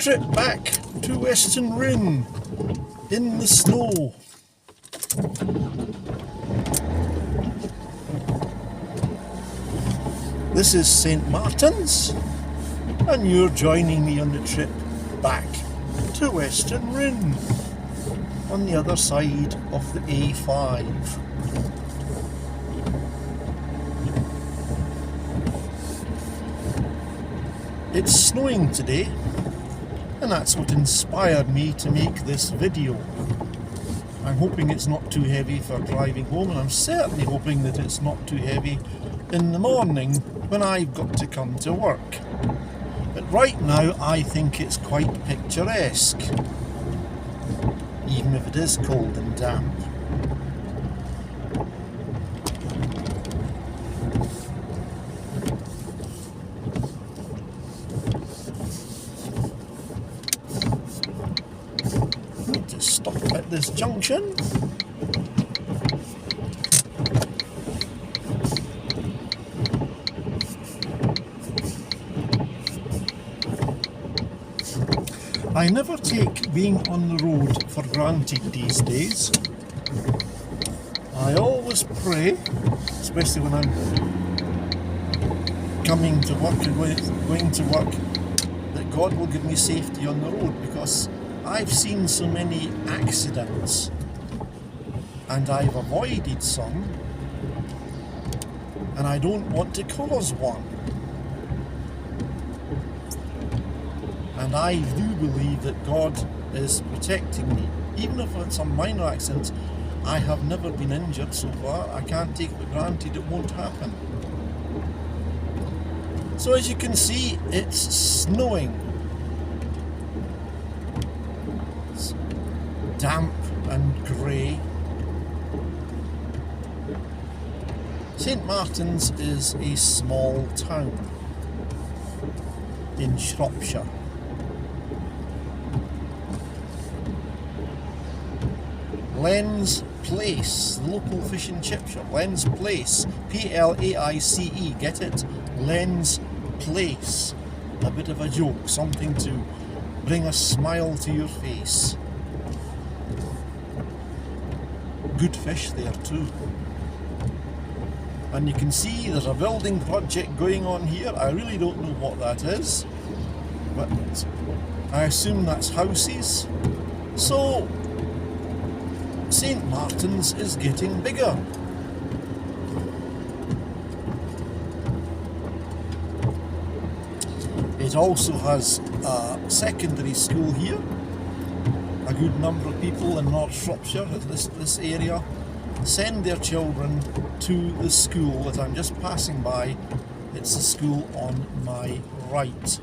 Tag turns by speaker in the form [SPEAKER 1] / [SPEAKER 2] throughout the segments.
[SPEAKER 1] trip back to Weston Rhyn in the snow. This is St. Martin's, and you're joining me on the trip back to Weston Rhyn on the other side of the A5. It's snowing today, and that's what inspired me to make this video. I'm hoping it's not too heavy for driving home, and I'm certainly hoping that it's not too heavy in the morning when I've got to come to work. But right now I think it's quite picturesque, even if it is cold and damp. To stop at this junction. I never take being on the road for granted these days. I always pray, especially when I'm coming to work and going to work, that God will give me safety on the road, because I've seen so many accidents and I've avoided some, and I don't want to cause one. And I do believe that God is protecting me. Even if it's a minor accident, I have never been injured so far. I can't take it for granted it won't happen. So as you can see, it's snowing. It's damp and grey. St. Martin's is a small town in Shropshire. Len's Place, the local fish and chip shop. Len's Place, P-L-A-I-C-E, get it? Len's Place. A bit of a joke, something to bring a smile to your face. Good fish there too. And you can see there's a building project going on here. I really don't know what that is, but I assume that's houses. So St. Martin's is getting bigger. It also has a secondary school here. A good number of people in North Shropshire, this area, send their children to the school that I'm just passing by. It's the school on my right.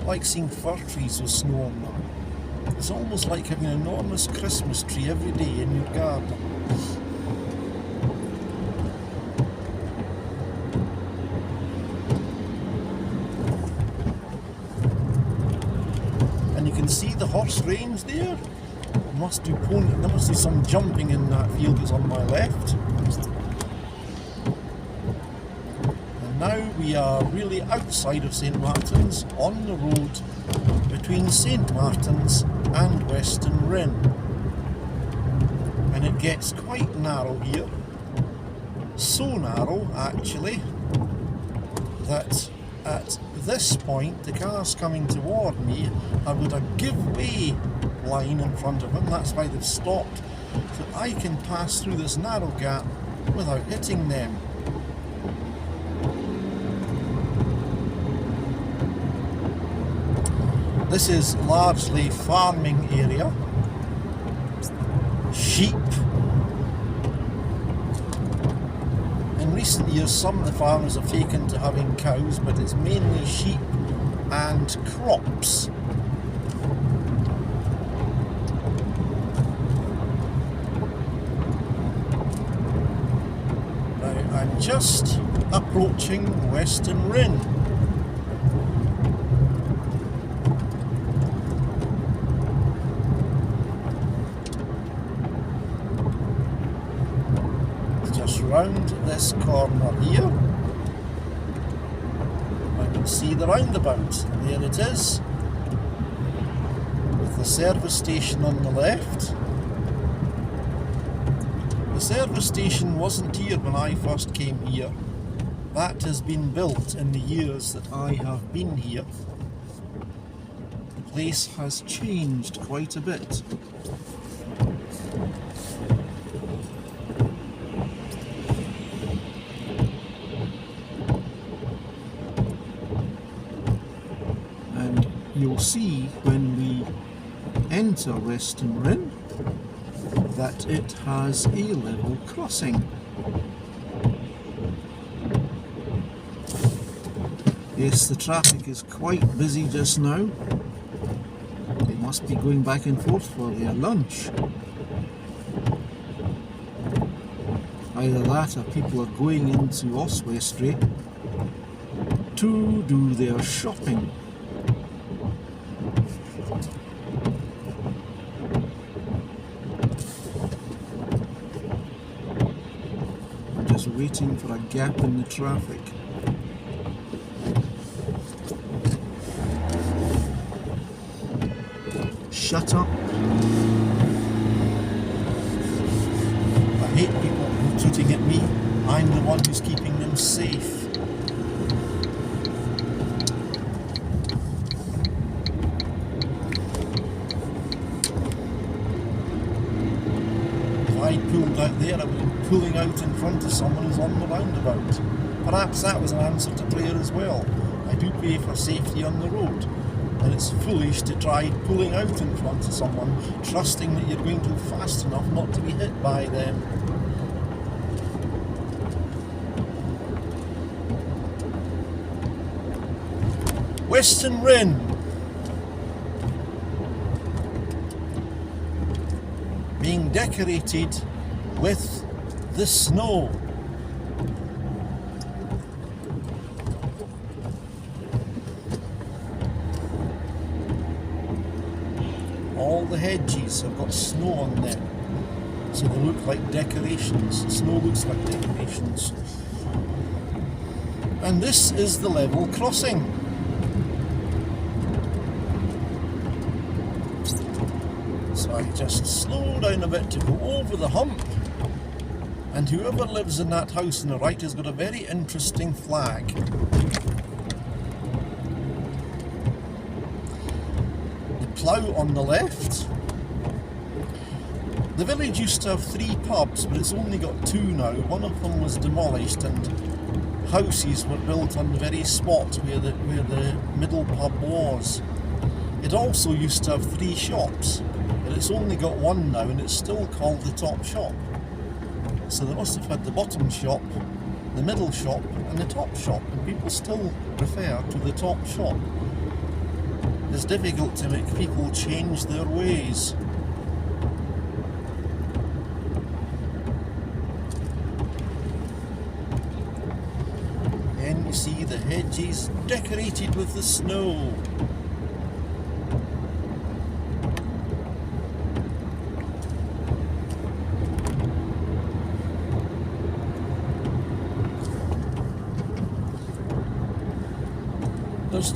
[SPEAKER 1] I like seeing fir trees with snow on them. It's almost like having an enormous Christmas tree every day in your garden. And you can see the horse range there. There must be some jumping in that field that's on my left. Now we are really outside of St. Martin's, on the road between St. Martin's and Weston Rhyn. And it gets quite narrow here. So narrow, actually, that at this point, the cars coming toward me have got a give-way line in front of them. That's why they've stopped, so I can pass through this narrow gap without hitting them. This is largely farming area. Sheep. In recent years, some of the farmers have taken to having cows, but it's mainly sheep and crops. Now, I'm just approaching Weston Rhyn. round this corner here, I can see the roundabout, and there it is, with the service station on the left. The service station wasn't here when I first came here. That has been built in the years that I have been here. The place has changed quite a bit. And you'll see when we enter Weston Rhyn that it has a level crossing. Yes, the traffic is quite busy just now. They must be going back and forth for their lunch. Either that or people are going into Oswestry to do their shopping. I'm just waiting for a gap in the traffic. Shut up. I hate people shooting at me. I'm the one who's keeping them safe. If I pulled out there, I would be pulling out in front of someone who's on the roundabout. Perhaps that was an answer to prayer as well. I do pray for safety on the road. And it's foolish to try pulling out in front of someone, trusting that you're going to fast enough not to be hit by them. Weston Rhyn. Being decorated with the snow. All the hedges have got snow on them, so they look like decorations. Snow looks like decorations. And this is the level crossing. So I just slow down a bit to go over the hump, and whoever lives in that house on the right has got a very interesting flag. Plough on the left. The village used to have 3 pubs, but it's only got 2 now. One of them was demolished and houses were built on the very spot where the middle pub was. It also used to have 3 shops, but it's only got 1 now, and it's still called the top shop. So they must have had the bottom shop, the middle shop and the top shop, and people still refer to the top shop. It's difficult to make people change their ways. Then you see the hedges decorated with the snow. There's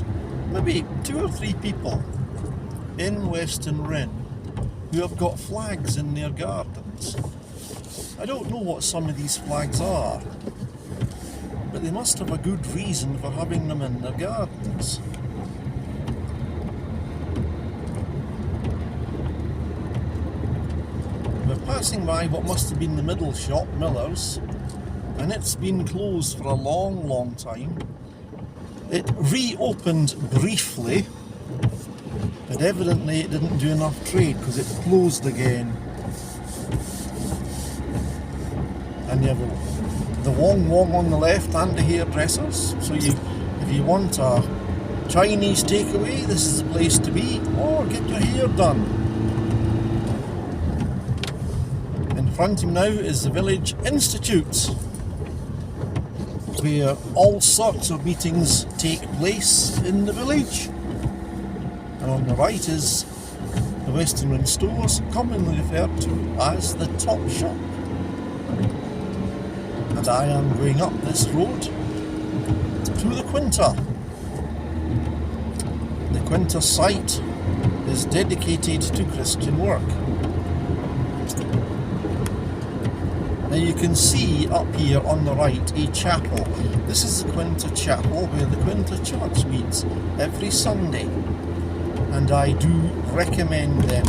[SPEAKER 1] maybe 2 or 3 people in Weston Rhyn who have got flags in their gardens. I don't know what some of these flags are, but they must have a good reason for having them in their gardens. We're passing by what must have been the middle shop, Miller's, and it's been closed for a long, long time. It reopened briefly, but evidently it didn't do enough trade because it closed again. And you have the Wong Wong on the left and the hairdressers. So if you want a Chinese takeaway, this is the place to be, or get your hair done. In front of me now is the Village Institute, where all sorts of meetings take place in the village. And on the right is the Weston Rhyn stores, commonly referred to as the top shop. and I am going up this road to the Quinta. The Quinta site is dedicated to Christian work. Now you can see up here on the right a chapel. This is the Quinta Chapel where the Quinta Church meets every Sunday, and I do recommend them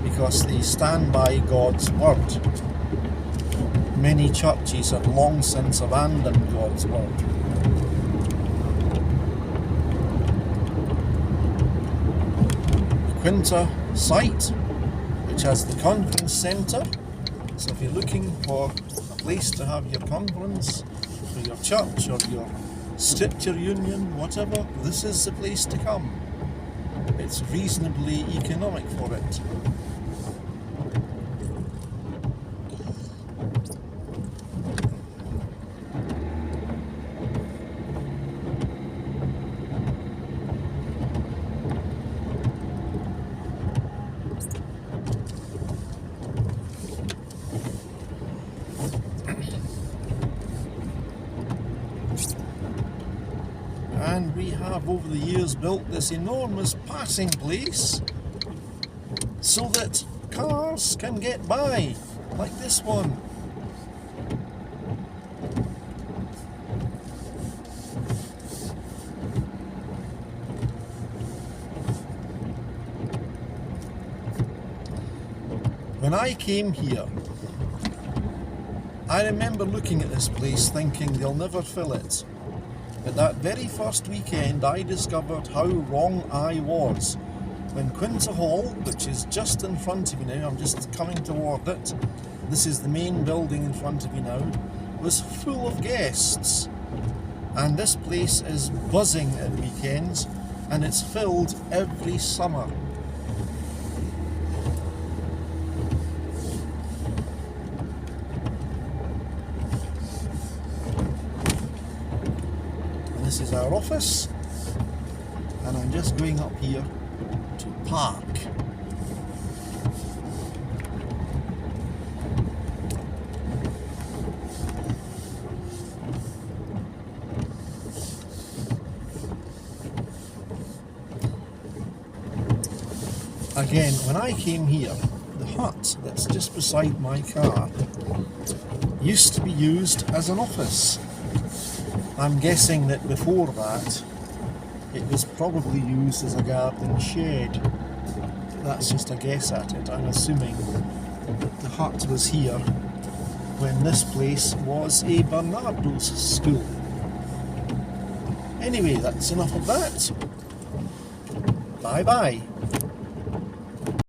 [SPEAKER 1] because they stand by God's word. Many churches have long since abandoned God's word. The Quinta site, which has the conference centre. So if you're looking for a place to have your conference, for your church or your scripture union, whatever, this is the place to come. It's reasonably economic for it. And we have over the years built this enormous passing place so that cars can get by, like this one. When I came here, I remember looking at this place thinking they'll never fill it. But that very first weekend I discovered how wrong I was. When Quinta Hall, which is just in front of you now, I'm just coming toward it, this is the main building in front of you now, was full of guests. And this place is buzzing at weekends, and it's filled every summer. This is our office, and I'm just going up here to park. Again, when I came here, the hut that's just beside my car used to be used as an office. I'm guessing that before that it was probably used as a garden shed. That's just a guess at it. I'm assuming that the hut was here when this place was a Bernardo's school. Anyway, that's enough of that. Bye bye.